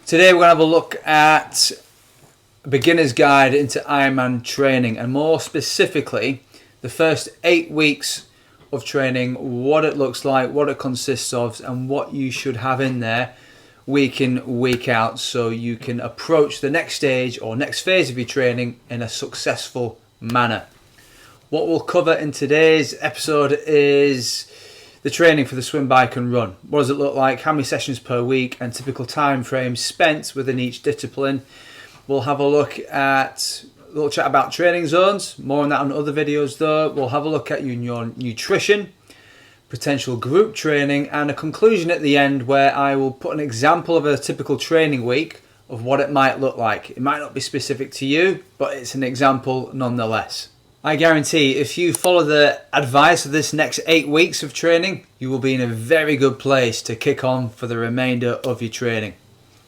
Today we're going to have a look at a beginner's guide into Ironman training, and more specifically the first 8 weeks of training, what it looks like, what it consists of, and what you should have in there week in, week out, so you can approach the next stage or next phase of your training in a successful manner. What we'll cover in today's episode is the training for the swim, bike and run. What does it look like? How many sessions per week and typical time frames spent within each discipline. We'll have a look at a little chat about training zones. More on that on other videos though. We'll have a look at your nutrition, potential group training, and a conclusion at the end where I will put an example of a typical training week of what it might look like. It might not be specific to you, but it's an example nonetheless. I guarantee if you follow the advice of this next 8 weeks of training, you will be in a very good place to kick on for the remainder of your training.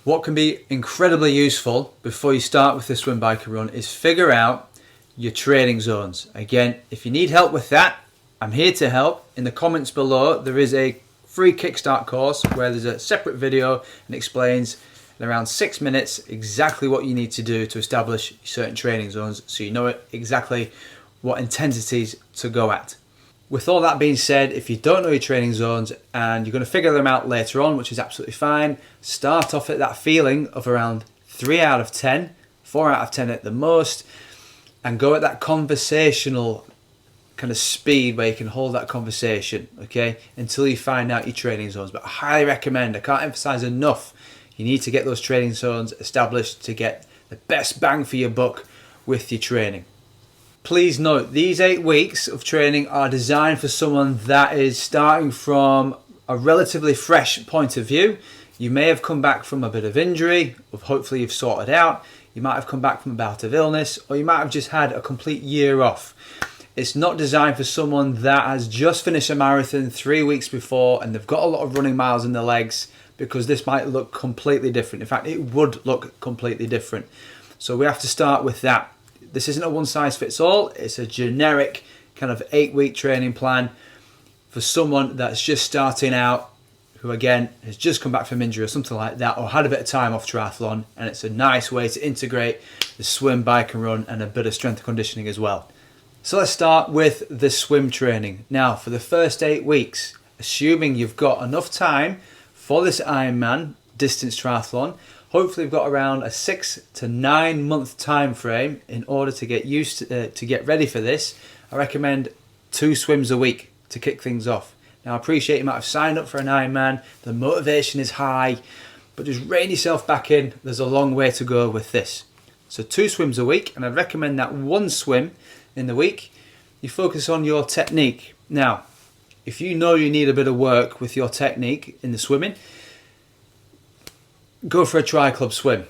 What can be incredibly useful before you start with the swim, bike and run is figure out your training zones. Again, if you need help with that, I'm here to help. In the comments below, there is a free Kickstart course where there's a separate video and explains in around 6 minutes exactly what you need to do to establish certain training zones, so you know exactly what intensities to go at. With all that being said, if you don't know your training zones and you're going to figure them out later on, which is absolutely fine, start off at that feeling of around 3 out of 10, 4 out of 10 at the most, and go at that conversational kind of speed where you can hold that conversation, okay, until you find out your training zones. But I highly recommend, I can't emphasize enough, you need to get those training zones established to get the best bang for your buck with your training. Please note, these 8 weeks of training are designed for someone that is starting from a relatively fresh point of view. You may have come back from a bit of injury, or hopefully you've sorted out. You might have come back from a bout of illness, or you might have just had a complete year off. It's not designed for someone that has just finished a marathon 3 weeks before and they've got a lot of running miles in their legs, because this might look completely different. In fact, it would look completely different. So we have to start with that. This isn't a one size fits all. It's a generic kind of 8-week training plan for someone that's just starting out, who again has just come back from injury or something like that, or had a bit of time off triathlon, and it's a nice way to integrate the swim, bike and run and a bit of strength and conditioning as well. So let's start with the swim training. Now for the first 8 weeks, assuming you've got enough time for this Ironman distance triathlon, hopefully you've got around a 6 to 9 month time frame in order to get used to get ready for this. I recommend 2 swims a week to kick things off. Now I appreciate you might have signed up for an Ironman, the motivation is high, but just rein yourself back in. There's a long way to go with this. So 2 swims a week, and I'd recommend that 1 swim in the week you focus on your technique. Now if you know you need a bit of work with your technique in the swimming, go for a tri-club swim.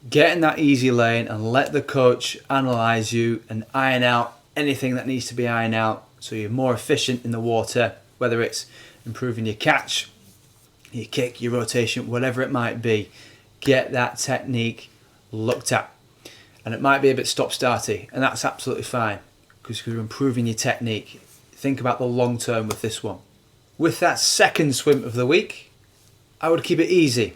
Get in that easy lane and let the coach analyze you and iron out anything that needs to be ironed out so you're more efficient in the water, whether it's improving your catch, your kick, your rotation, whatever it might be. Get that technique looked at. And it might be a bit stop-starty, and that's absolutely fine because you're improving your technique. Think about the long term with this one. With that second swim of the week, I would keep it easy.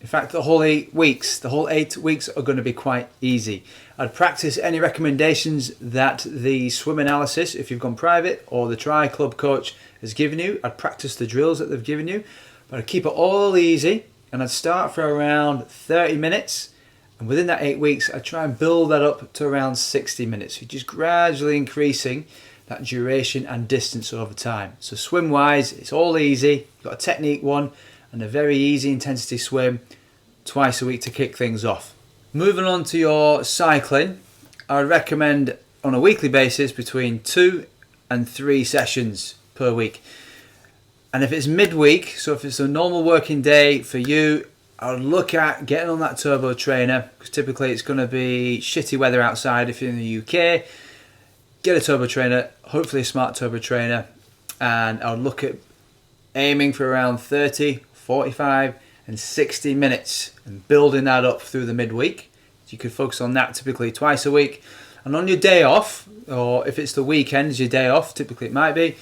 In fact, the whole 8 weeks are going to be quite easy. I'd practice any recommendations that the swim analysis, if you've gone private, or the tri-club coach has given you. I'd practice the drills that they've given you, but I'd keep it all easy, and I'd start for around 30 minutes. And within that 8 weeks, I'd try and build that up to around 60 minutes. You're just gradually increasing that duration and distance over time. So swim-wise, it's all easy. You've got a technique one, and a very easy intensity swim twice a week to kick things off. Moving on to your cycling, I would recommend on a weekly basis between 2 and 3 sessions per week. And if it's midweek, so if it's a normal working day for you, I would look at getting on that turbo trainer, because typically it's going to be shitty weather outside if you're in the UK. Get a turbo trainer, hopefully a smart turbo trainer, and I would look at aiming for around 30, 45 and 60 minutes and building that up through the midweek. So you could focus on that typically twice a week. And on your day off, or if it's the weekends, your day off, typically it might be,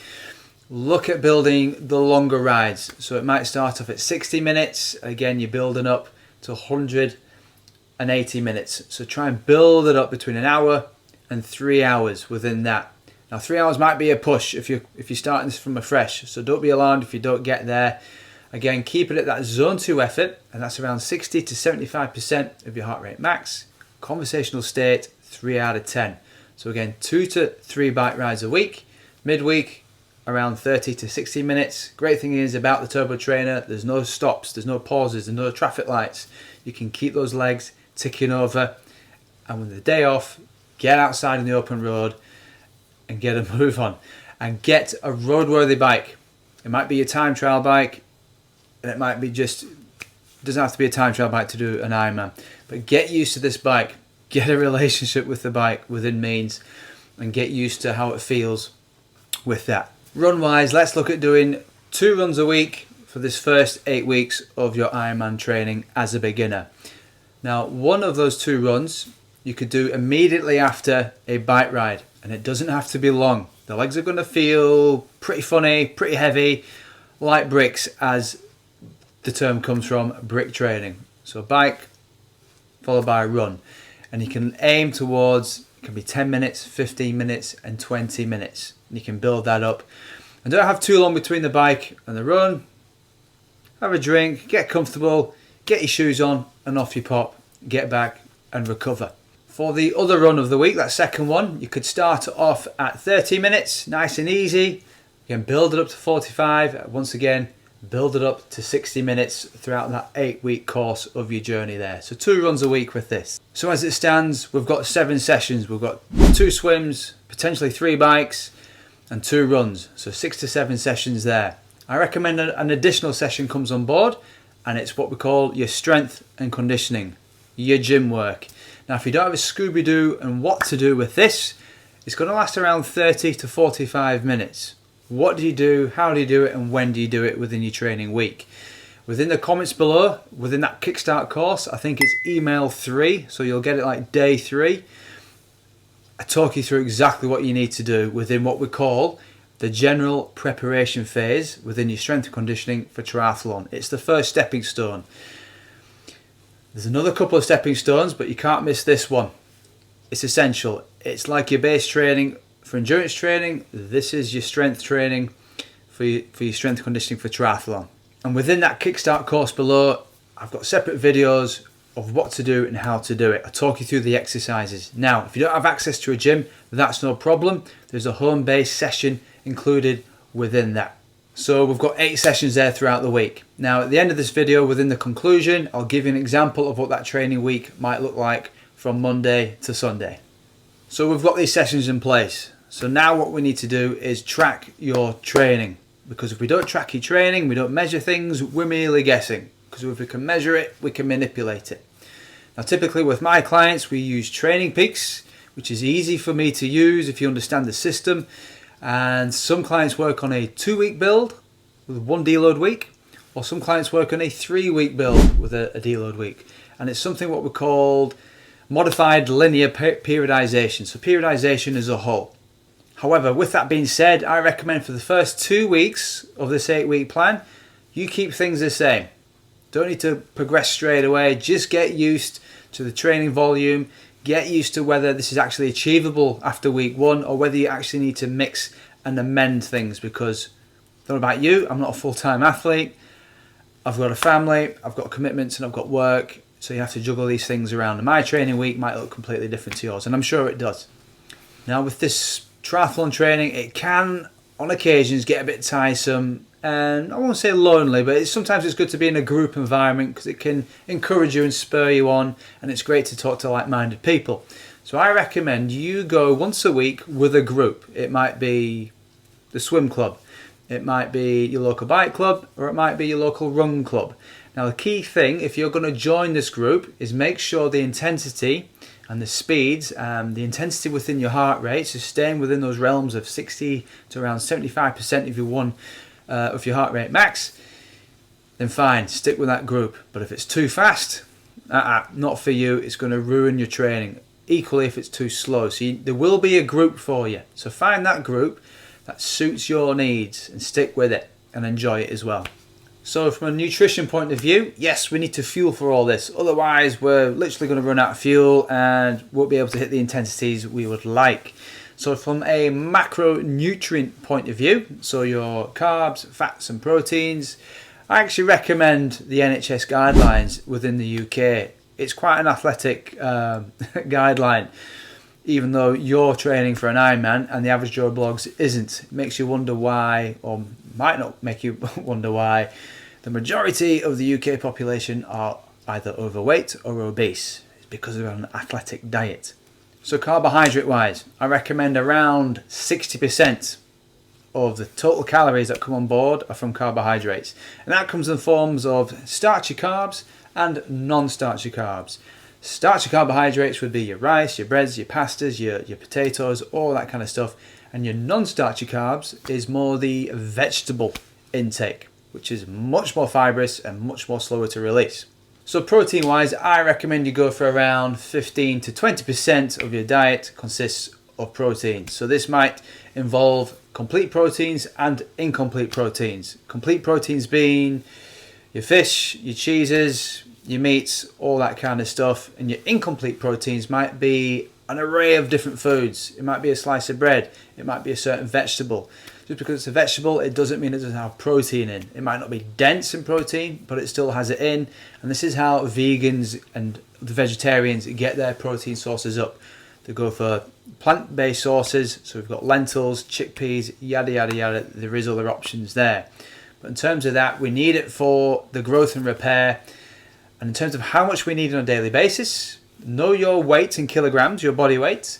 look at building the longer rides. So it might start off at 60 minutes. Again, you're building up to 180 minutes. So try and build it up between an hour and 3 hours within that. Now 3 hours might be a push if you're starting this from afresh, so don't be alarmed if you don't get there. Again, keep it at that zone 2 effort, and that's around 60 to 75% of your heart rate max. Conversational state, 3 out of 10. So again, 2 to 3 bike rides a week. Midweek, around 30 to 60 minutes. Great thing is about the turbo trainer, there's no stops, there's no pauses, there's no traffic lights. You can keep those legs ticking over, and with the day off, get outside in the open road and get a move on, and get a roadworthy bike. It might be your time trial bike, and it might be just, it doesn't have to be a time trial bike to do an Ironman, but get used to this bike, get a relationship with the bike within means, and get used to how it feels with that. Run wise, let's look at doing 2 runs a week for this first 8 weeks of your Ironman training as a beginner. Now, one of those 2 runs you could do immediately after a bike ride, and it doesn't have to be long. The legs are going to feel pretty funny, pretty heavy, like bricks, as the term comes from brick training. So bike followed by a run, and you can aim towards, it can be 10 minutes, 15 minutes and 20 minutes. And you can build that up, and don't have too long between the bike and the run. Have a drink, get comfortable, get your shoes on, and off you pop, get back and recover. For the other run of the week, that second one, you could start off at 30 minutes, nice and easy. You can build it up to 45. Once again, build it up to 60 minutes throughout that 8-week course of your journey there. So 2 runs a week with this. So as it stands, we've got 7 sessions. We've got 2 swims, potentially 3 bikes, and 2 runs. So 6 to 7 sessions there. I recommend an additional session comes on board, and it's what we call your strength and conditioning, your gym work. Now, if you don't have a Scooby-Doo and what to do with this, it's going to last around 30 to 45 minutes. What do you do, how do you do it, and when do you do it within your training week? Within the comments below, within that Kickstart course, I think it's email 3, so you'll get it like day 3. I talk you through exactly what you need to do within what we call the general preparation phase within your strength and conditioning for triathlon. It's the first stepping stone. There's another couple of stepping stones, but you can't miss this one. It's essential. It's like your base training for endurance training. This is your strength training for your strength conditioning for triathlon. And within that Kickstart course below, I've got separate videos of what to do and how to do it. I talk you through the exercises. Now, if you don't have access to a gym, that's no problem. There's a home-based session included within that. So we've got 8 sessions there throughout the week. Now at the end of this video, within the conclusion, I'll give you an example of what that training week might look like from Monday to Sunday. So we've got these sessions in place. So now what we need to do is track your training. Because if we don't track your training, we don't measure things, we're merely guessing. Because if we can measure it, we can manipulate it. Now typically with my clients, we use Training Peaks, which is easy for me to use if you understand the system. And some clients work on a 2-week build with 1 deload week, or some clients work on a 3-week build with a deload week. And it's something what we called modified linear periodization. So periodization as a whole. However, with that being said, I recommend for the first 2 weeks of this 8-week plan, you keep things the same. Don't need to progress straight away. Just get used to the training volume. Get used to whether this is actually achievable after week 1, or whether you actually need to mix and amend things, because I don't know about you, I'm not a full-time athlete. I've got a family, I've got commitments, and I've got work. So you have to juggle these things around. And my training week might look completely different to yours, and I'm sure it does. Now with this triathlon training, it can on occasions get a bit tiresome, and I won't say lonely, but sometimes it's good to be in a group environment because it can encourage you and spur you on, and it's great to talk to like-minded people. So I recommend you go once a week with a group. It might be the swim club, it might be your local bike club, or it might be your local run club. Now the key thing, if you're going to join this group, is make sure the intensity and the speeds, the intensity within your heart rate, so staying within those realms of 60 to around 75% of your heart rate max, then fine, stick with that group. But if it's too fast, not for you. It's going to ruin your training. Equally if it's too slow. So there will be a group for you. So find that group that suits your needs and stick with it and enjoy it as well. So from a nutrition point of view, yes, we need to fuel for all this. Otherwise, we're literally going to run out of fuel and won't be able to hit the intensities we would like. So from a macronutrient point of view, so your carbs, fats and proteins, I actually recommend the NHS guidelines within the UK. It's quite an athletic guideline, even though you're training for an Ironman and the average Joe Blogs isn't. It makes you wonder why, or might not make you wonder why, the majority of the UK population are either overweight or obese. It's because they're on an athletic diet. So carbohydrate wise, I recommend around 60% of the total calories that come on board are from carbohydrates. And that comes in the forms of starchy carbs and non-starchy carbs. Starchy carbohydrates would be your rice, your breads, your pastas, your potatoes, all that kind of stuff. And your non-starchy carbs is more the vegetable intake, which is much more fibrous and much more slower to release. So protein wise, I recommend you go for around 15 to 20% of your diet consists of protein. So this might involve complete proteins and incomplete proteins. Complete proteins being your fish, your cheeses, your meats, all that kind of stuff. And your incomplete proteins might be an array of different foods. It might be a slice of bread. It might be a certain vegetable. Just because it's a vegetable, it doesn't mean it doesn't have protein in. It might not be dense in protein, but it still has it in. And this is how vegans and the vegetarians get their protein sources up. They go for plant-based sources. So we've got lentils, chickpeas, yada, yada, yada. There is other options there. But in terms of that, we need it for the growth and repair. And in terms of how much we need on a daily basis, know your weight in kilograms, your body weight,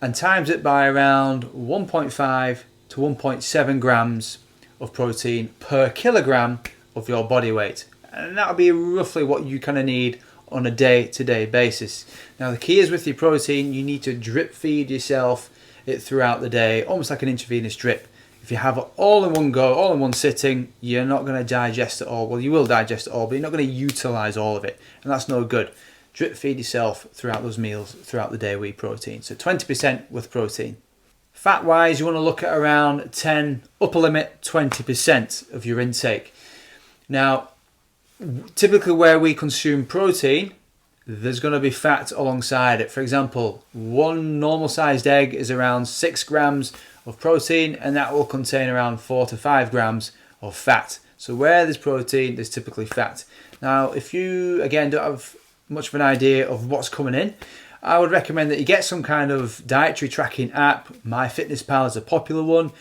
and times it by around 1.5 to 1.7 grams of protein per kilogram of your body weight. And that'll be roughly what you kind of need on a day-to-day basis. Now the key is with your protein, you need to drip feed yourself it throughout the day, almost like an intravenous drip. If you have it all in one go, all in one sitting, you're not going to digest it all. Well, you will digest it all, but you're not going to utilize all of it. And that's no good. Drip feed yourself throughout those meals, throughout the day with protein. So 20% with protein. Fat wise, you want to look at around 10, upper limit 20% of your intake. Now, typically where we consume protein, there's going to be fat alongside it. For example, one normal sized egg is around 6 grams of protein, and that will contain around 4 to 5 grams of fat. So where there's protein, there's typically fat. Now, if you, again, don't have much of an idea of what's coming in, I would recommend that you get some kind of dietary tracking app. MyFitnessPal is a popular one,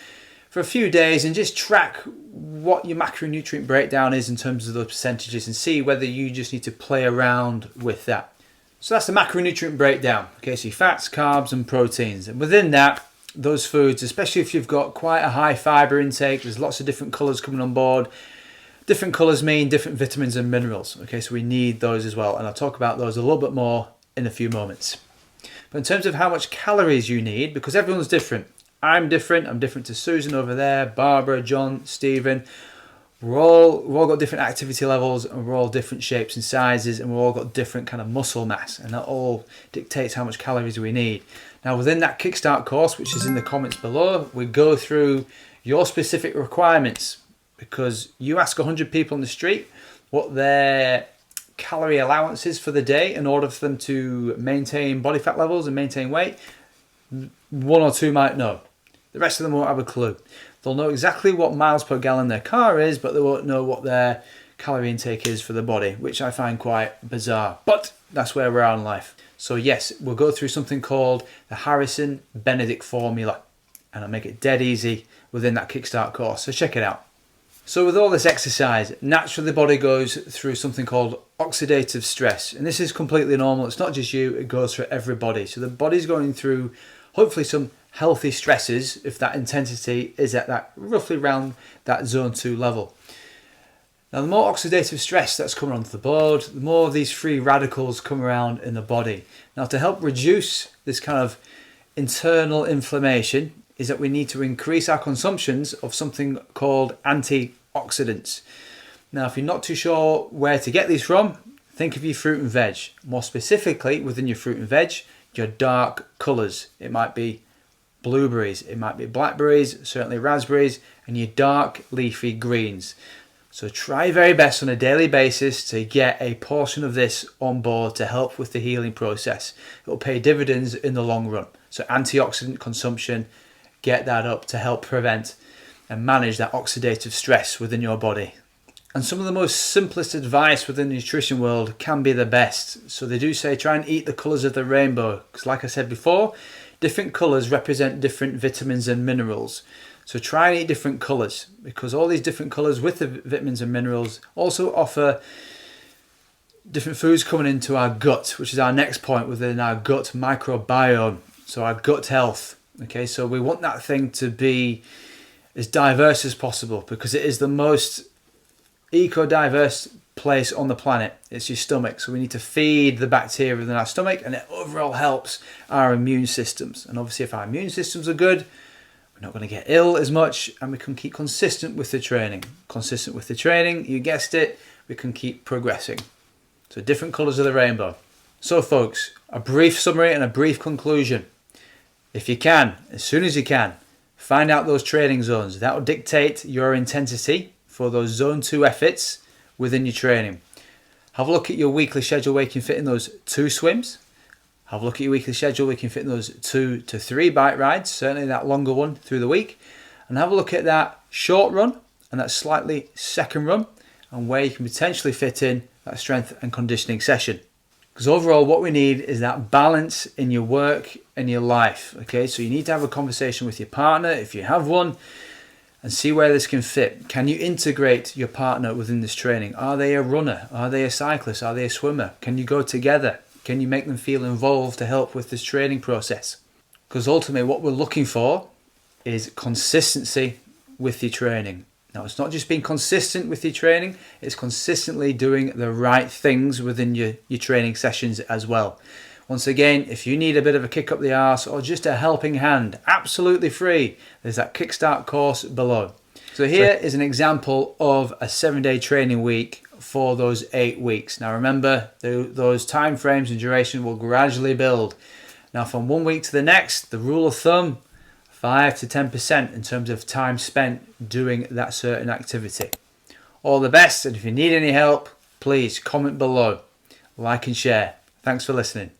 for a few days and just track what your macronutrient breakdown is in terms of those percentages and see whether you just need to play around with that. So that's the macronutrient breakdown. Okay, so your fats, carbs and proteins. And within that, those foods, especially if you've got quite a high fiber intake, there's lots of different colors coming on board. Different colors mean different vitamins and minerals. Okay, so we need those as well. And I'll talk about those a little bit more in a few moments. But in terms of how much calories you need, because everyone's different. I'm different to Susan over there, Barbara, John, Stephen. We've all got different activity levels and we're all different shapes and sizes and we've all got different kind of muscle mass, and that all dictates how much calories we need. Now within that Kickstart course, which is in the comments below, we go through your specific requirements, because you ask 100 people on the street what their calorie allowance is for the day in order for them to maintain body fat levels and maintain weight, one or two might know. The rest of them won't have a clue. They'll know exactly what miles per gallon their car is, but they won't know what their calorie intake is for the body, which I find quite bizarre. But that's where we're at in life. So yes, we'll go through something called the Harrison-Benedict formula, and I'll make it dead easy within that Kickstart course. So check it out. So with all this exercise, naturally the body goes through something called oxidative stress. And this is completely normal. It's not just you, it goes for everybody. So the body's going through hopefully some healthy stresses if that intensity is at that roughly around that zone 2 level. Now the more oxidative stress that's coming onto the board, the more of these free radicals come around in the body. Now to help reduce this kind of internal inflammation is that we need to increase our consumptions of something called antioxidants. Now if you're not too sure where to get these from, think of your fruit and veg. More specifically within your fruit and veg, your dark colours. It might be blueberries, it might be blackberries, certainly raspberries, and your dark leafy greens. So try your very best on a daily basis to get a portion of this on board to help with the healing process. It will pay dividends in the long run. So antioxidant consumption, get that up to help prevent and manage that oxidative stress within your body. And some of the most simplest advice within the nutrition world can be the best. So they do say try and eat the colours of the rainbow, because like I said before, different colours represent different vitamins and minerals. So try and eat different colours, because all these different colours with the vitamins and minerals also offer different foods coming into our gut, which is our next point within our gut microbiome. So our gut health. Okay, so we want that thing to be as diverse as possible, because it is the most eco-diverse place on the planet. It's your stomach. So we need to feed the bacteria within our stomach, and it overall helps our immune systems. And obviously if our immune systems are good, we're not going to get ill as much, and we can keep consistent with the training. Consistent with the training, you guessed it, we can keep progressing. So different colours of the rainbow. So folks, a brief summary and a brief conclusion. If you can, as soon as you can, find out those training zones. That will dictate your intensity for those zone 2 efforts within your training. Have a look at your weekly schedule where you can fit in those 2 swims. Have a look at your weekly schedule where you can fit in those 2 to 3 bike rides, certainly that longer one through the week. And have a look at that short run and that slightly second run, and where you can potentially fit in that strength and conditioning session. Because overall what we need is that balance in your work and your life. Okay, so you need to have a conversation with your partner, if you have one, and see where this can fit. Can you integrate your partner within this training? Are they a runner? Are they a cyclist? Are they a swimmer? Can you go together? Can you make them feel involved to help with this training process? Because ultimately what we're looking for is consistency with your training. Now, it's not just being consistent with your training, it's consistently doing the right things within your training sessions as well. Once again, if you need a bit of a kick up the arse or just a helping hand, absolutely free, there's that Kickstart course below. So here is an example of a 7-day training week for those 8 weeks. Now remember, those time frames and duration will gradually build. Now from 1 week to the next, the rule of thumb, 5 to 10% in terms of time spent doing that certain activity. All the best, and if you need any help, please comment below, like and share. Thanks for listening.